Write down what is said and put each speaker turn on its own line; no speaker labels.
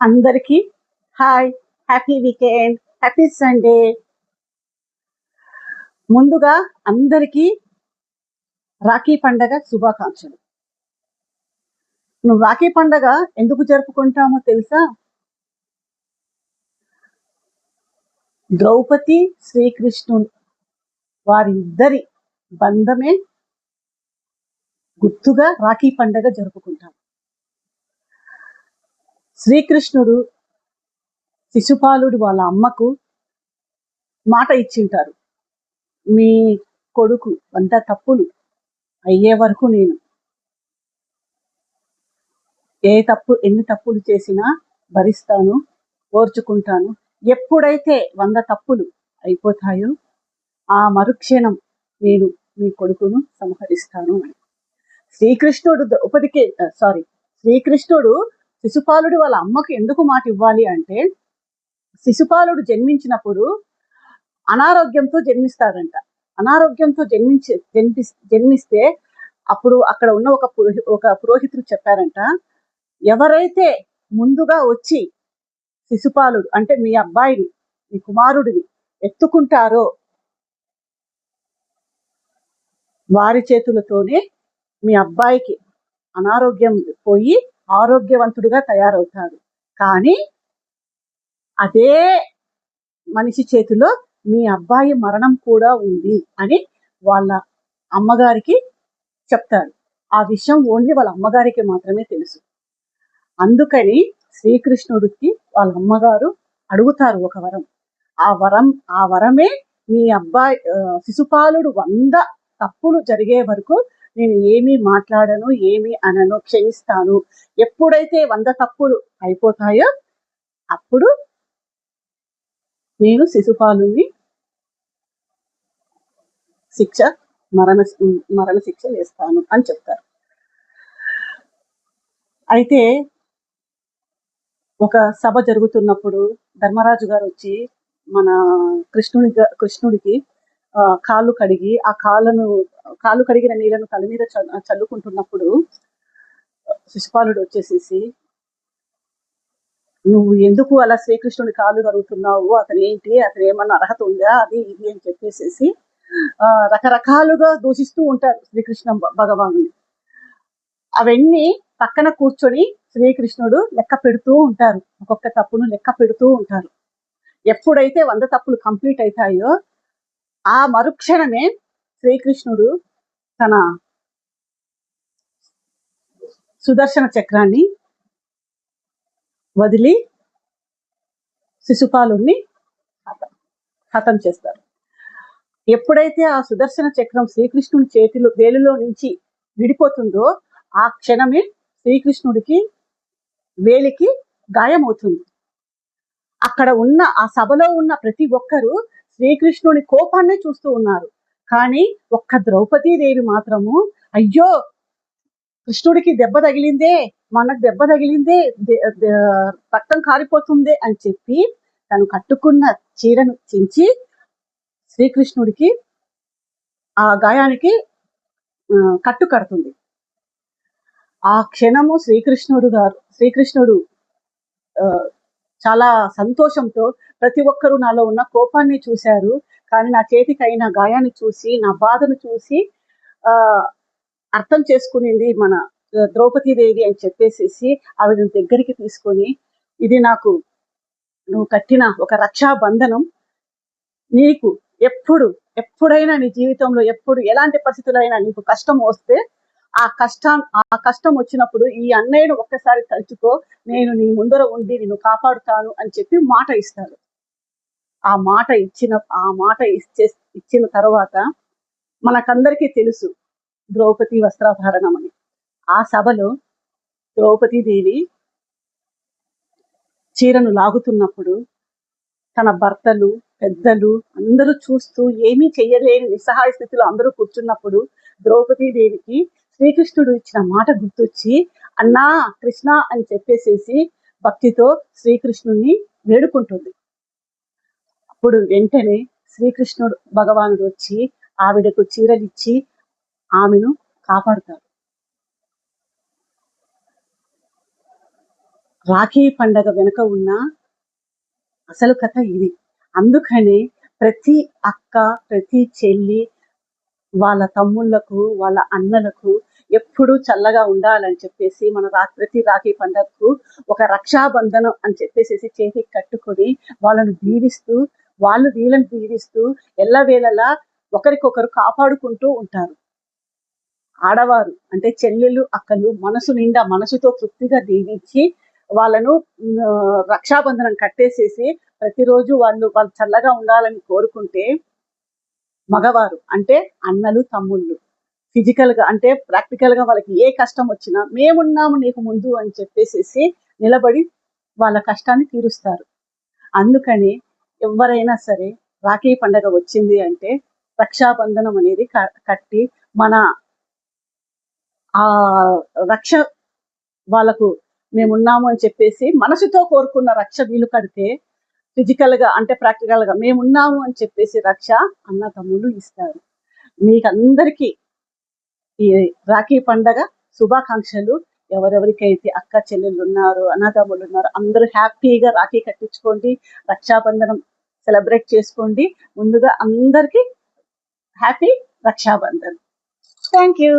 అందరికీ hi, happy weekend, happy Sunday. ముందుగా అందరికీ రాఖీ పండగ శుభాకాంక్షలు. నువ్వు రాఖీ పండగ ఎందుకు జరుపుకుంటామో తెలుసా? ద్రౌపది శ్రీకృష్ణుడు వారిద్దరి బంధమే గుర్తుగా రాఖీ పండగ జరుపుకుంటాం. శ్రీకృష్ణుడు శిశుపాలుడు వాళ్ళ అమ్మకు మాట ఇచ్చింటారు, మీ కొడుకు అంత తప్పులు అయ్యే వరకు నేను ఎన్ని తప్పులు చేసినా భరిస్తాను, ఓర్చుకుంటాను. ఎప్పుడైతే 100 తప్పులు అయిపోతాయో ఆ మరుక్షణం నేను మీ కొడుకును సంహరిస్తాను అని శ్రీకృష్ణుడు శ్రీకృష్ణుడు శిశుపాలుడు వాళ్ళ అమ్మకు ఎందుకు మాట ఇవ్వాలి అంటే, శిశుపాలుడు జన్మించినప్పుడు అనారోగ్యంతో జన్మిస్తాడంట. అనారోగ్యంతో జన్మిస్తే అప్పుడు అక్కడ ఉన్న ఒక పురోహితుడు చెప్పారంట, ఎవరైతే ముందుగా వచ్చి శిశుపాలుడు అంటే మీ అబ్బాయిని, మీ కుమారుడిని ఎత్తుకుంటారో వారి చేతులతోనే మీ అబ్బాయికి అనారోగ్యం పోయి ఆరోగ్యవంతుడిగా తయారవుతాడు. కానీ అదే మనిషి చేతిలో మీ అబ్బాయి మరణం కూడా ఉంది అని వాళ్ళ అమ్మగారికి చెప్తాడు. ఆ విషయం ఓన్లీ వాళ్ళ అమ్మగారికి మాత్రమే తెలుసు. అందుకని శ్రీకృష్ణుడికి వాళ్ళ అమ్మగారు అడుగుతారు ఒక వరం. ఆ వరమే మీ అబ్బాయి శిశుపాలుడు 100 తప్పులు జరిగే వరకు నేను ఏమీ మాట్లాడను, ఏమీ అనను, క్షమిస్తాను. ఎప్పుడైతే 100 తప్పులు అయిపోతాయో అప్పుడు నేను శిశుపాలుని మరణ శిక్ష వేస్తాను అని చెప్తారు. అయితే ఒక సభ జరుగుతున్నప్పుడు ధర్మరాజు గారు వచ్చి మన కృష్ణుడికి కాళ్ళు కడిగి ఆ కాళ్ళు కడిగిన నీళ్ళను తల మీద చల్లుకుంటున్నప్పుడు శిశుపాలుడు వచ్చేసేసి, నువ్వు ఎందుకు అలా శ్రీకృష్ణుడి కాళ్ళు కడుగుతున్నావు, అతను ఏమన్నా అర్హత ఉందా, అది ఇది అని చెప్పేసేసి రకరకాలుగా దూషిస్తూ ఉంటారు శ్రీకృష్ణ భగవానుని. అవన్నీ పక్కన కూర్చొని శ్రీకృష్ణుడు లెక్క పెడుతూ ఉంటారు, ఒక్కొక్క తప్పును లెక్క పెడుతూ ఉంటారు. ఎప్పుడైతే 100 తప్పులు కంప్లీట్ అవుతాయో ఆ మరుక్షణమే శ్రీకృష్ణుడు తన సుదర్శన చక్రాన్ని వదిలి శిశుపాలుని హతం చేస్తారు. ఎప్పుడైతే ఆ సుదర్శన చక్రం శ్రీకృష్ణుడి వేలులో నుంచి విడిపోతుందో ఆ క్షణమే శ్రీకృష్ణుడికి వేలికి గాయమవుతుంది. అక్కడ ఉన్న ఆ సభలో ఉన్న ప్రతి ఒక్కరూ శ్రీకృష్ణుని కోపాన్ని చూస్తూ ఉన్నారు. కానీ ఒక్క ద్రౌపదీదేవి మాత్రము, అయ్యో కృష్ణుడికి దెబ్బ తగిలిందే, మనకు దెబ్బ తగిలిందే, రక్తం కారిపోతుందే అని చెప్పి తను కట్టుకున్న చీరను చించి శ్రీకృష్ణుడికి ఆ గాయానికి కట్టు కడుతుంది. ఆ క్షణము శ్రీకృష్ణుడు చాలా సంతోషంతో, ప్రతి ఒక్కరూ నాలో ఉన్న కోపాన్ని చూశారు, కానీ నా చేతికి అయిన గాయాన్ని చూసి, నా బాధను చూసి అర్థం చేసుకునింది మన ద్రౌపదీదేవి అని చెప్పేసేసి ఆవిడని దగ్గరికి తీసుకొని, ఇది నువ్వు కట్టిన ఒక రక్షాబంధనం, నీకు ఎప్పుడైనా నీ జీవితంలో ఎలాంటి పరిస్థితులైనా నీకు కష్టం వస్తే ఆ కష్టం వచ్చినప్పుడు ఈ అన్నయ్యను ఒక్కసారి తలుచుకో, నేను నీ ముందర ఉండి నిన్ను కాపాడుతాను అని చెప్పి మాట ఇస్తాడు. ఆ మాట ఇచ్చిన తర్వాత మనకందరికీ తెలుసు ద్రౌపది వస్త్రాభరణం అని. ఆ సభలో ద్రౌపదీదేవి చీరను లాగుతున్నప్పుడు తన భర్తలు, పెద్దలు అందరూ చూస్తూ ఏమీ చెయ్యలేని నిస్సహాయ స్థితిలో అందరూ కూర్చున్నప్పుడు ద్రౌపదీదేవికి శ్రీకృష్ణుడు ఇచ్చిన మాట గుర్తొచ్చి, అన్నా కృష్ణ అని చెప్పేసేసి భక్తితో శ్రీకృష్ణుడిని వేడుకుంటుంది. అప్పుడు వెంటనే శ్రీకృష్ణుడు భగవానుడు వచ్చి ఆవిడకు చీరలిచ్చి ఆమెను కాపాడుతాడు. రాఖీ పండగ వెనుక ఉన్న అసలు కథ ఇది. అందుకని ప్రతి అక్క, ప్రతి చెల్లి వాళ్ళ తమ్ముళ్లకు, వాళ్ళ అన్నలకు ఎప్పుడూ చల్లగా ఉండాలని చెప్పేసి మన ప్రతి రాఖీ పండగకు ఒక రక్షాబంధనం అని చెప్పేసి చేతికి కట్టుకొని వాళ్ళను దీవిస్తూ, వాళ్ళు వీళ్ళని దీవిస్తూ ఎల్లవేళలా ఒకరికొకరు కాపాడుకుంటూ ఉంటారు. ఆడవారు అంటే చెల్లెలు, అక్కలు మనసు నిండా మనసుతో తృప్తిగా దీవించి వాళ్ళను రక్షాబంధనం కట్టేసేసి ప్రతిరోజు వాళ్ళు చల్లగా ఉండాలని కోరుకుంటే, మగవారు అంటే అన్నలు, తమ్ముళ్ళు ఫిజికల్ గా అంటే ప్రాక్టికల్ గా వాళ్ళకి ఏ కష్టం వచ్చినా మేమున్నాము నీకు ముందు అని చెప్పేసి నిలబడి వాళ్ళ కష్టాన్ని తీరుస్తారు. అందుకని ఎవరైనా సరే రాఖీ పండగ వచ్చింది అంటే రక్షాబంధనం అనేది కట్టి మన ఆ రక్ష వాళ్ళకు మేమున్నాము అని చెప్పేసి మనసుతో కోరుకున్న రక్ష వీలు కడితే ఫిజికల్ గా అంటే ప్రాక్టికల్ గా మేమున్నాము అని చెప్పేసి రక్ష అన్న తమ్ముళ్ళు ఇస్తారు. మీకందరికీ ఈ రాఖీ పండగ శుభాకాంక్షలు. ఎవరెవరికైతే అక్క చెల్లెళ్ళు ఉన్నారో, అన్నదమ్ములు ఉన్నారో అందరూ హ్యాపీగా రాఖీ కట్టించుకోండి, రక్షాబంధనం సెలబ్రేట్ చేసుకోండి. ముందుగా అందరికీ హ్యాపీ రక్షాబంధన్. Thank you.